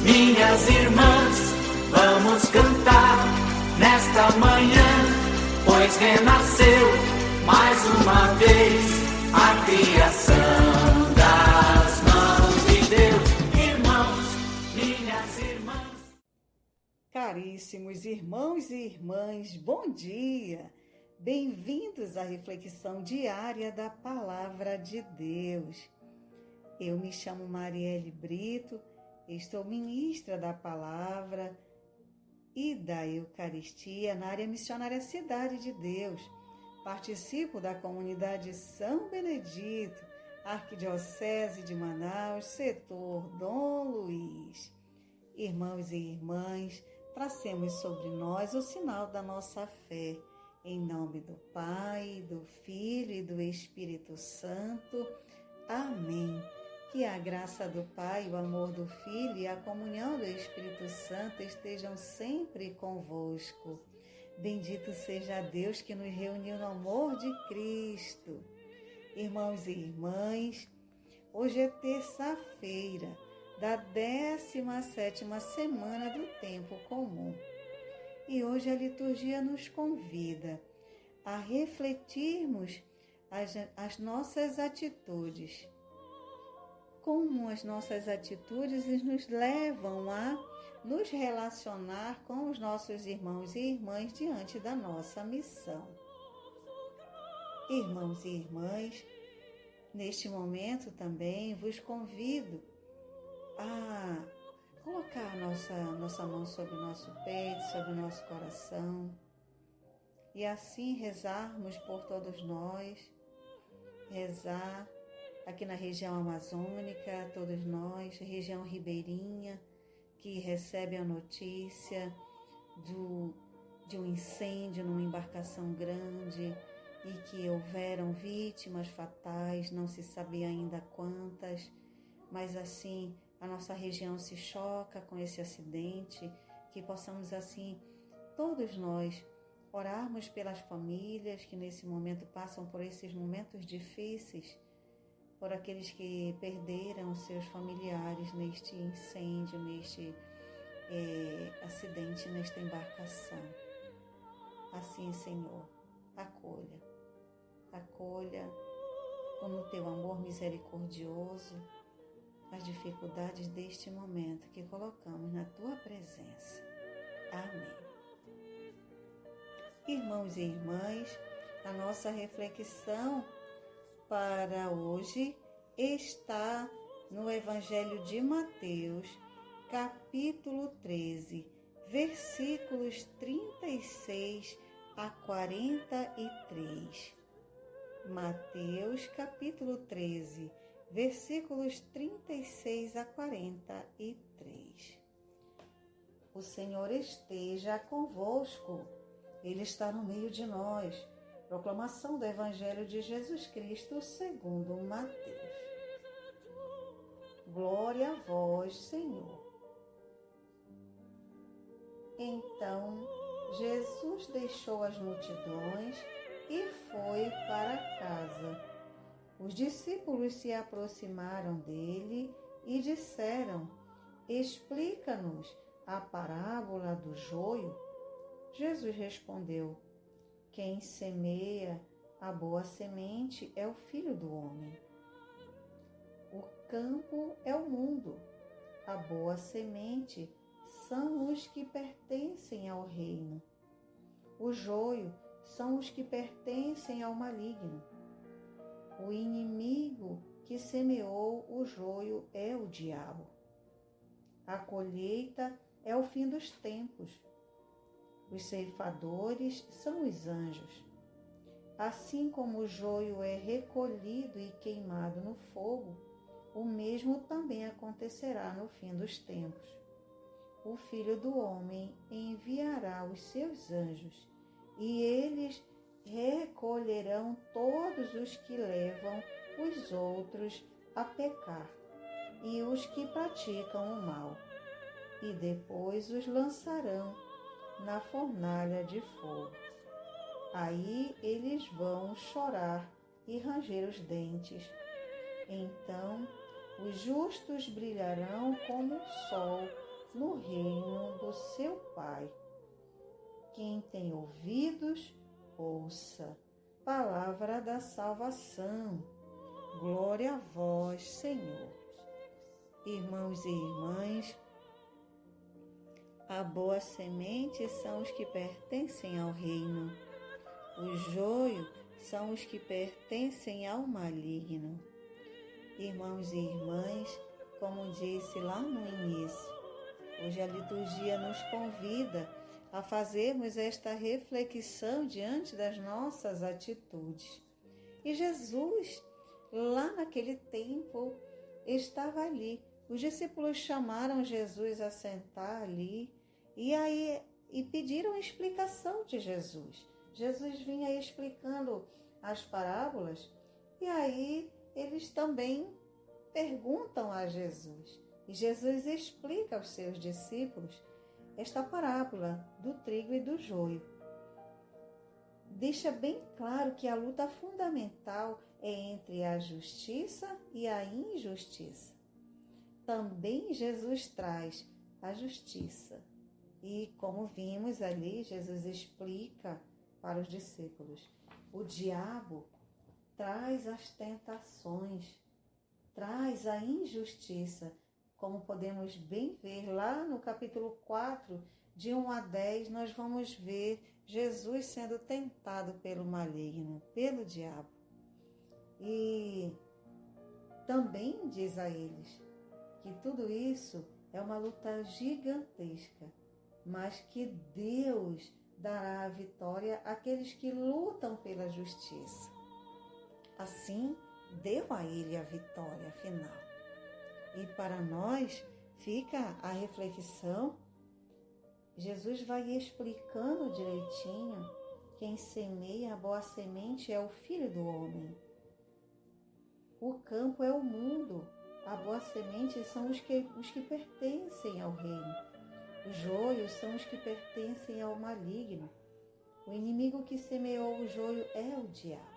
minhas irmãs, vamos cantar nesta manhã, pois renasceu mais uma vez a criação das mãos de Deus. Irmãos, minhas irmãs. Caríssimos irmãos e irmãs, bom dia! Bem-vindos à reflexão diária da Palavra de Deus. Eu me chamo Marielle Brito, estou ministra da Palavra e da Eucaristia na área missionária Cidade de Deus. Participo da comunidade São Benedito, Arquidiocese de Manaus, setor Dom Luiz. Irmãos e irmãs, tracemos sobre nós o sinal da nossa fé. Em nome do Pai, do Filho e do Espírito Santo. Amém. Que a graça do Pai, o amor do Filho e a comunhão do Espírito Santo estejam sempre convosco. Bendito seja Deus que nos reuniu no amor de Cristo. Irmãos e irmãs, hoje é terça-feira da 17ª semana do Tempo Comum. E hoje a liturgia nos convida a refletirmos as nossas atitudes. Como as nossas atitudes nos levam a nos relacionar com os nossos irmãos e irmãs diante da nossa missão. Irmãos e irmãs, neste momento também vos convido a colocar nossa mão sobre o nosso peito, sobre o nosso coração e assim rezarmos por todos nós, rezar aqui na região amazônica, todos nós, região ribeirinha, que recebe a notícia de um incêndio numa embarcação grande e que houveram vítimas fatais, não se sabia ainda quantas, mas assim a nossa região se choca com esse acidente, que possamos assim, todos nós, orarmos pelas famílias que nesse momento passam por esses momentos difíceis, por aqueles que perderam seus familiares neste incêndio, neste acidente, nesta embarcação. Assim, Senhor, acolha como o teu amor misericordioso as dificuldades deste momento que colocamos na tua presença. Amém. Irmãos e irmãs, a nossa reflexão para hoje está no Evangelho de Mateus, capítulo 13, versículos 36 a 43. Mateus, capítulo 13, versículos 36 a 43. O Senhor esteja convosco, Ele está no meio de nós. Proclamação do Evangelho de Jesus Cristo segundo Mateus. Glória a vós, Senhor. Então, Jesus deixou as multidões e foi para casa. Os discípulos se aproximaram dele e disseram: explica-nos a parábola do joio. Jesus respondeu: quem semeia a boa semente é o Filho do Homem. O campo é o mundo. A boa semente são os que pertencem ao reino. O joio são os que pertencem ao maligno. O inimigo que semeou o joio é o diabo. A colheita é o fim dos tempos. Os ceifadores são os anjos. Assim como o joio é recolhido e queimado no fogo, o mesmo também acontecerá no fim dos tempos. O Filho do Homem enviará os seus anjos, e eles recolherão todos os que levam os outros a pecar e os que praticam o mal, e depois os lançarão na fornalha de fogo. Aí eles vão chorar e ranger os dentes. Então os justos brilharão como o sol no reino do seu Pai. Quem tem ouvidos, ouça. Palavra da salvação. Glória a vós, Senhor. Irmãos e irmãs, a boa semente são os que pertencem ao reino. O joio são os que pertencem ao maligno. Irmãos e irmãs, como disse lá no início, hoje a liturgia nos convida a fazermos esta reflexão diante das nossas atitudes. E Jesus, lá naquele tempo, estava ali. Os discípulos chamaram Jesus a sentar ali e pediram explicação de Jesus. Jesus vinha explicando as parábolas e aí eles também perguntam a Jesus. E Jesus explica aos seus discípulos esta parábola do trigo e do joio. Deixa bem claro que a luta fundamental é entre a justiça e a injustiça. Também Jesus traz a justiça. E como vimos ali, Jesus explica para os discípulos, o diabo traz as tentações, traz a injustiça, como podemos bem ver lá no capítulo 4, de 1 a 10, nós vamos ver Jesus sendo tentado pelo maligno, pelo diabo. E também diz a eles que tudo isso é uma luta gigantesca, mas que Deus dará a vitória àqueles que lutam pela justiça. Assim, deu a ele a vitória final. E para nós fica a reflexão. Jesus vai explicando direitinho. Quem semeia a boa semente é o Filho do Homem. O campo é o mundo. A boa semente são os que pertencem ao reino. Os joios são os que pertencem ao maligno. O inimigo que semeou o joio é o diabo.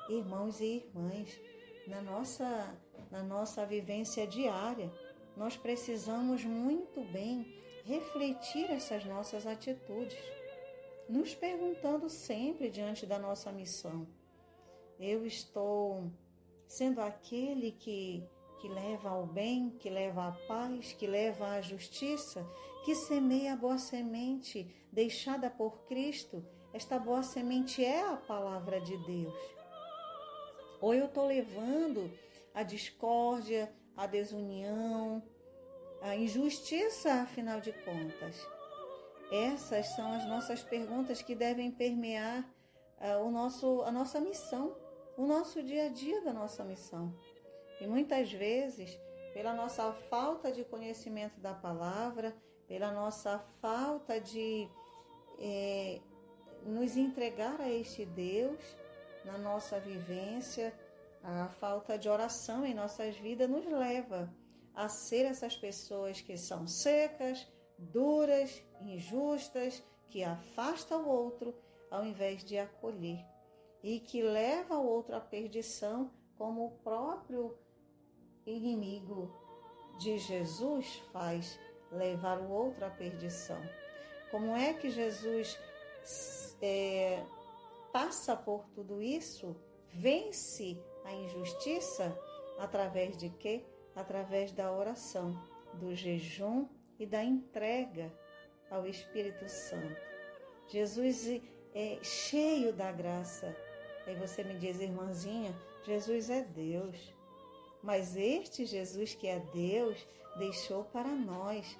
Irmãos e irmãs, na nossa vivência diária, nós precisamos muito bem refletir essas nossas atitudes, nos perguntando sempre diante da nossa missão: eu estou sendo aquele que leva ao bem, que leva à paz, que leva à justiça, que semeia a boa semente deixada por Cristo? Esta boa semente é a palavra de Deus. Ou eu estou levando a discórdia, a desunião, a injustiça, afinal de contas? Essas são as nossas perguntas que devem permear a nossa missão, o nosso dia a dia da nossa missão. E muitas vezes, pela nossa falta de conhecimento da palavra, pela nossa falta de nos entregar a este Deus na nossa vivência, a falta de oração em nossas vidas nos leva a ser essas pessoas que são secas, duras, injustas, que afastam o outro ao invés de acolher e que leva o outro à perdição, como o próprio inimigo de Jesus faz, levar o outro à perdição. Como é que Jesus passa por tudo isso, vence a injustiça? Através de quê? Através da oração, do jejum e da entrega ao Espírito Santo. Jesus é cheio da graça. Aí você me diz, irmãzinha, Jesus é Deus. Mas este Jesus que é Deus deixou para nós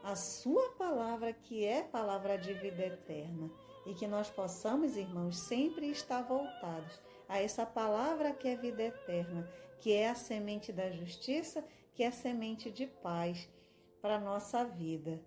a sua palavra, que é palavra de vida eterna. E que nós possamos, irmãos, sempre estar voltados a essa palavra que é vida eterna, que é a semente da justiça, que é a semente de paz para a nossa vida.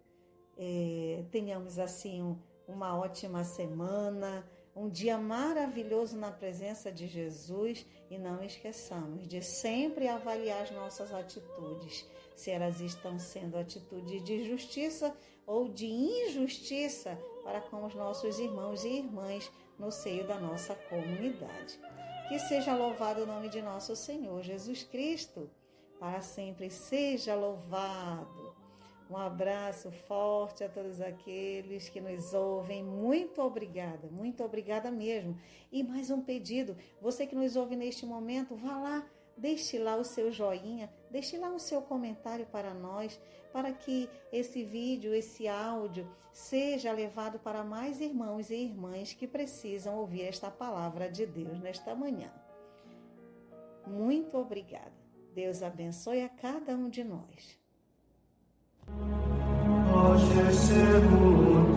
Tenhamos assim uma ótima semana, um dia maravilhoso na presença de Jesus, e não esqueçamos de sempre avaliar as nossas atitudes, se elas estão sendo atitudes de justiça ou de injustiça para com os nossos irmãos e irmãs no seio da nossa comunidade. Que seja louvado o nome de nosso Senhor Jesus Cristo, para sempre seja louvado. Um abraço forte a todos aqueles que nos ouvem. Muito obrigada mesmo. E mais um pedido, você que nos ouve neste momento, vá lá, deixe lá o seu joinha, deixe lá o seu comentário para nós, para que esse vídeo, esse áudio, seja levado para mais irmãos e irmãs que precisam ouvir esta palavra de Deus nesta manhã. Muito obrigada. Deus abençoe a cada um de nós. Hoje é seguro.